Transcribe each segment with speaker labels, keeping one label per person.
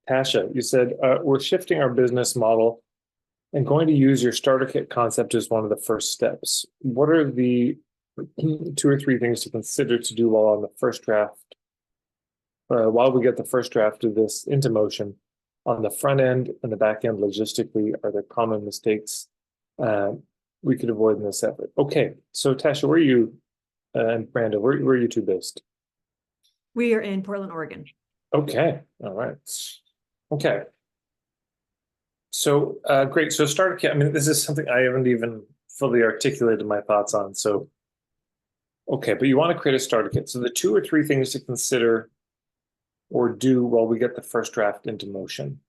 Speaker 1: Tasha, you said we're shifting our business model and going to use your starter kit concept as one of the first steps. What are the two or three things to consider to do while on the first draft, while we get the first draft of this into motion on the front end and the back end logistically? Are there common mistakes we could avoid in this effort? Okay, so Tasha, where are you and Brando, where are you two based?
Speaker 2: We are in Portland, Oregon.
Speaker 1: Okay, all right. Okay. So great. So starter kit, I mean, this is something I haven't even fully articulated my thoughts on. So, okay, but you want to create a starter kit. So the two or three things to consider or do while we get the first draft into motion.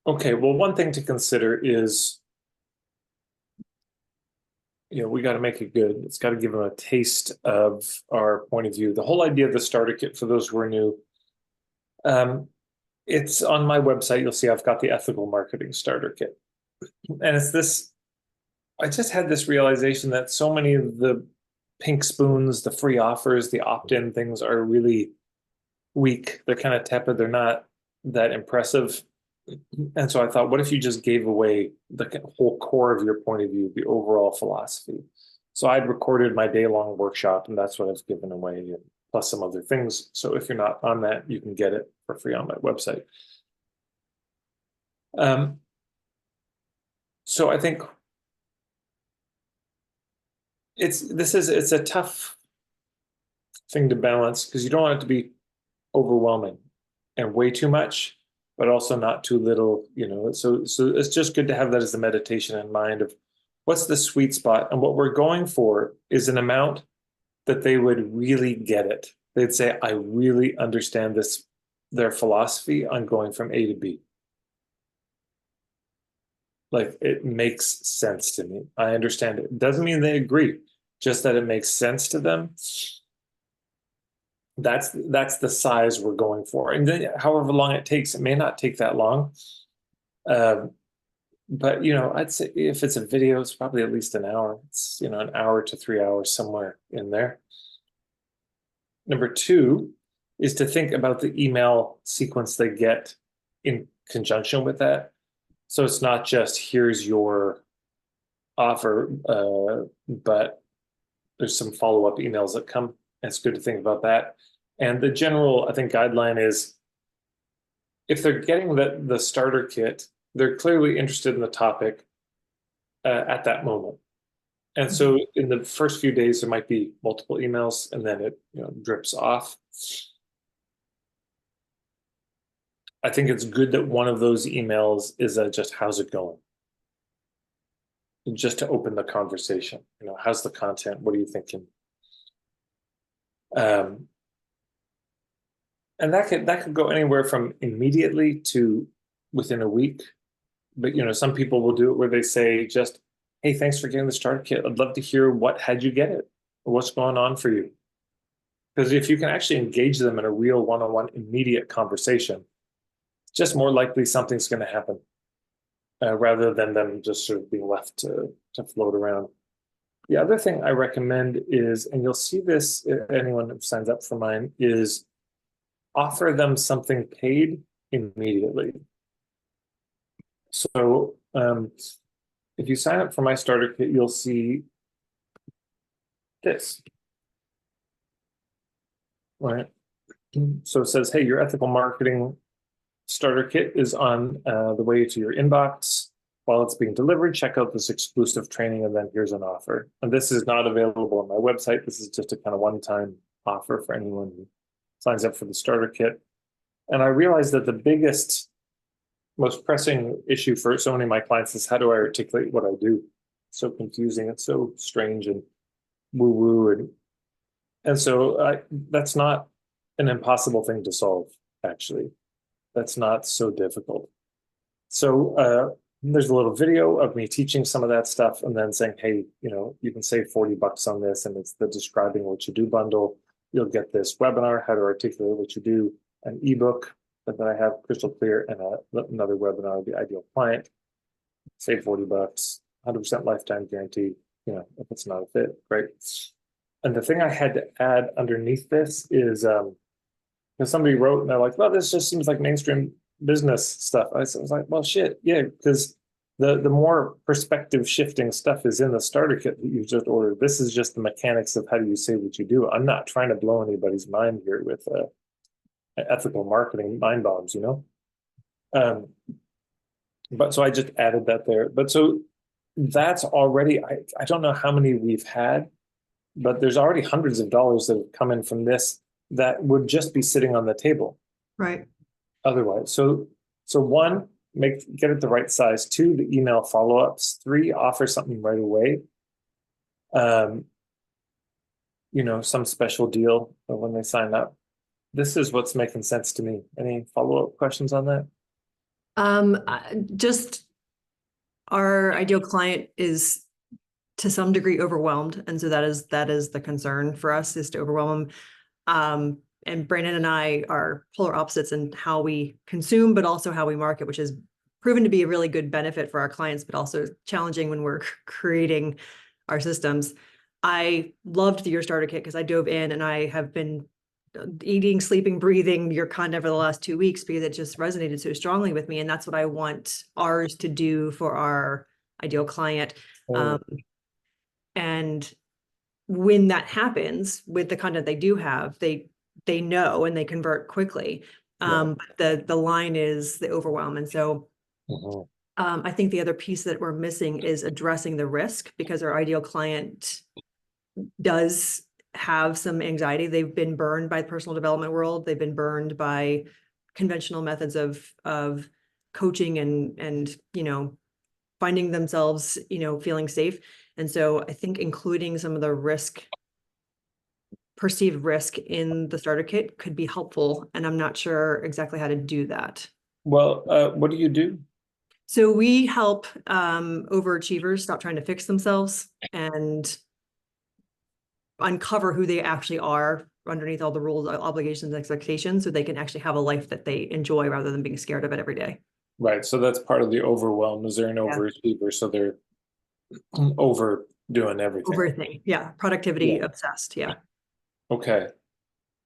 Speaker 1: Okay, well, one thing to consider is, we got to make it good. It's got to give them a taste of our point of view. The whole idea of the starter kit, for those who are new, it's on my website. You'll see I've got the ethical marketing starter kit. And it's this, I just had this realization that so many of the pink spoons, the free offers, the opt-in things are really weak. They're kind of tepid. They're not that impressive. And so I thought, what if you just gave away the whole core of your point of view, the overall philosophy? So I'd recorded my day-long workshop, and that's what I've given away, plus some other things. So if you're not on that, you can get it for free on my website. So I think it's a tough thing to balance because you don't want it to be overwhelming and way too much, but also not too little, So it's just good to have that as a meditation in mind of what's the sweet spot. And what we're going for is an amount that they would really get it. They'd say, I really understand their philosophy on going from A to B. Like, it makes sense to me. I understand it. Doesn't mean they agree, just that it makes sense to them. That's the size we're going for. And then however long it takes, it may not take that long. But, I'd say if it's a video, it's probably at least an hour. It's, an hour to 3 hours, somewhere in there. Number two is to think about the email sequence they get in conjunction with that. So it's not just here's your offer, but there's some follow-up emails that come. And it's good to think about that. And the general, I think, guideline is if they're getting the starter kit, they're clearly interested in the topic at that moment. And so in the first few days, there might be multiple emails, and then it drips off. I think it's good that one of those emails is just how's it going? Just to open the conversation. How's the content? What are you thinking? And that could go anywhere from immediately to within a week. But some people will do it where they say just, hey, thanks for getting the starter kit. I'd love to hear how'd you get it? Or what's going on for you? Because if you can actually engage them in a real one-on-one immediate conversation, just more likely something's going to happen rather than them just sort of being left to float around. The other thing I recommend is, and you'll see this if anyone who signs up for mine, is offer them something paid immediately. So if you sign up for my starter kit, you'll see this. Right. So it says, hey, your ethical marketing starter kit is on the way to your inbox. While it's being delivered, check out this exclusive training, and then here's an offer. And this is not available on my website. This is just a kind of one-time offer for anyone who signs up for the starter kit. And I realized that the biggest, most pressing issue for so many of my clients is how do I articulate what I do? It's so confusing. It's so strange and woo-woo. And so that's not an impossible thing to solve, actually. That's not so difficult. So there's a little video of me teaching some of that stuff and then saying, hey, you can save $40 on this, and it's the describing what you do bundle. You'll get this webinar, how to articulate what you do, an ebook that I have crystal clear, and another webinar, the ideal client. Save $40, 100% lifetime guarantee. If it's not a fit, great. And the thing I had to add underneath this is Because somebody wrote and they're like, well, this just seems like mainstream business stuff. I was like, well, shit, yeah, because the more perspective shifting stuff is in the starter kit that you just ordered. This is just the mechanics of how do you say what you do. I'm not trying to blow anybody's mind here with ethical marketing mind bombs, you know? But so I just added that there. But so that's already, I don't know how many we've had, but there's already hundreds of dollars that have come in from this that would just be sitting on the table
Speaker 2: Right.
Speaker 1: otherwise. So one, get it the right size. Two, the email follow-ups. Three, offer something right away. You know, some special deal when they sign up. This is what's making sense to me. Any follow-up questions on that?
Speaker 2: Just our ideal client is to some degree overwhelmed. And so that is the concern for us, is to overwhelm them. And Brandon and I are polar opposites in how we consume, but also how we market, which has proven to be a really good benefit for our clients, but also challenging when we're creating our systems. I loved your starter kit because I dove in and I have been eating, sleeping, breathing your content for the last 2 weeks because it just resonated so strongly with me. And that's what I want ours to do for our ideal client. And when that happens with the content they do have, they know and they convert quickly. But the line is the overwhelm. And so I think the other piece that we're missing is addressing the risk, because our ideal client does have some anxiety. They've been burned by the personal development world. They've been burned by conventional methods of coaching and you know, finding themselves, you know, feeling safe. And so I think including some of the perceived risk in the starter kit could be helpful. And I'm not sure exactly how to do that.
Speaker 1: Well, what do you do?
Speaker 2: So we help overachievers stop trying to fix themselves and uncover who they actually are underneath all the rules, obligations, and expectations, so they can actually have a life that they enjoy rather than being scared of it every day.
Speaker 1: Right. So that's part of the overwhelm. Is they're an overachiever, so they're overdoing everything.
Speaker 2: Everything. Yeah. Productivity obsessed. Yeah.
Speaker 1: Okay.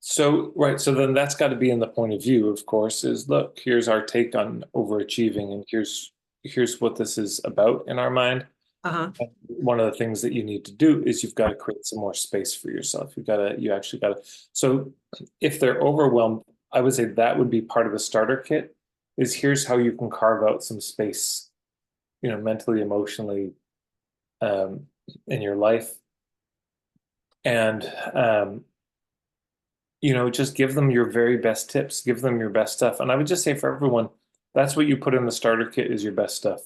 Speaker 1: So, right. So then that's got to be in the point of view, of course, is look, here's our take on overachieving, and here's what this is about in our mind. One of the things that you need to do is you've got to create some more space for yourself. You actually got to. So if they're overwhelmed, I would say that would be part of the starter kit, is here's how you can carve out some space, you know, mentally, emotionally, in your life. And, you know, just give them your very best tips, give them your best stuff. And I would just say for everyone, that's what you put in the starter kit is your best stuff.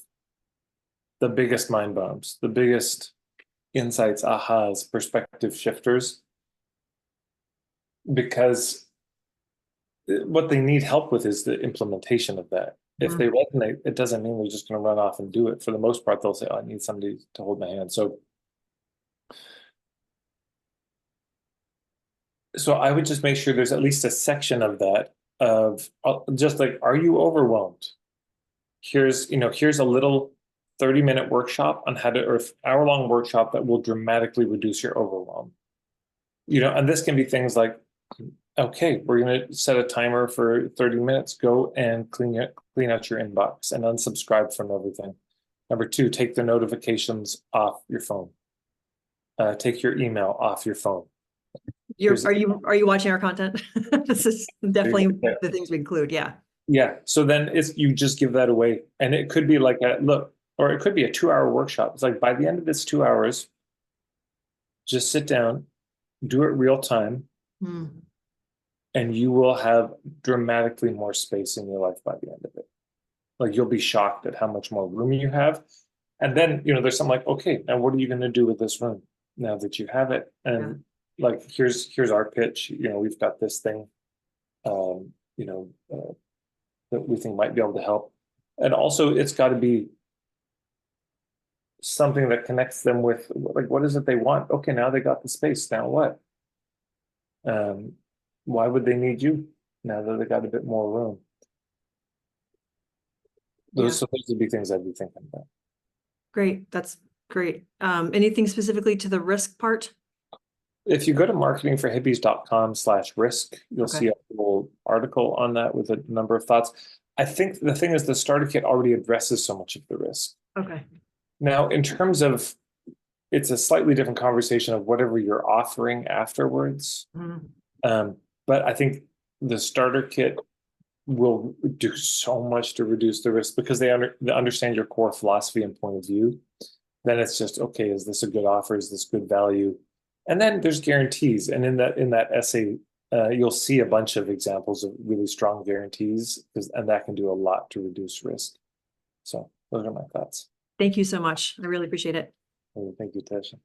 Speaker 1: The biggest mind bombs, the biggest insights, ahas, perspective shifters. Because what they need help with is the implementation of that. If they resonate, it doesn't mean they're just going to run off and do it. For the most part, they'll say, oh, I need somebody to hold my hand. So I would just make sure there's at least a section of that of just like, are you overwhelmed? Here's a little 30-minute workshop on how to, or hour-long workshop that will dramatically reduce your overwhelm. You know, and this can be things like, okay, we're going to set a timer for 30 minutes, go and clean out your inbox and unsubscribe from everything. Number two, take the notifications off your phone. Take your email off your phone.
Speaker 2: Are you watching our content? This is definitely the things we include. Yeah. Yeah.
Speaker 1: So then you just give that away, and it could be like or it could be a 2-hour workshop. It's like by the end of this 2 hours, just sit down, do it real time, and you will have dramatically more space in your life by the end of it. Like you'll be shocked at how much more room you have. And then, you know, there's something like, okay, now what are you going to do with this room now that you have it? And like, here's our pitch. You know, we've got this thing, you know, that we think might be able to help. And also it's got to be something that connects them with, like, what is it they want? Okay, now they got the space. Now what? Why would they need you now that they got a bit more room? Those would be things I'd be thinking about.
Speaker 2: Great. That's great. Anything specifically to the risk part?
Speaker 1: If you go to marketingforhippies.com/risk, you'll
Speaker 2: Okay.
Speaker 1: see a little article on that with a number of thoughts. I think the thing is the starter kit already addresses so much of the risk.
Speaker 2: Okay.
Speaker 1: Now, in terms of, it's a slightly different conversation of whatever you're offering afterwards.
Speaker 2: Mhm.
Speaker 1: But I think the starter kit will do so much to reduce the risk because they understand your core philosophy and point of view. Then it's just, okay, is this a good offer? Is this good value? And then there's guarantees. And in that essay, you'll see a bunch of examples of really strong guarantees, and that can do a lot to reduce risk. So those are my thoughts.
Speaker 2: Thank you so much. I really appreciate it.
Speaker 1: Thank you, Tasha.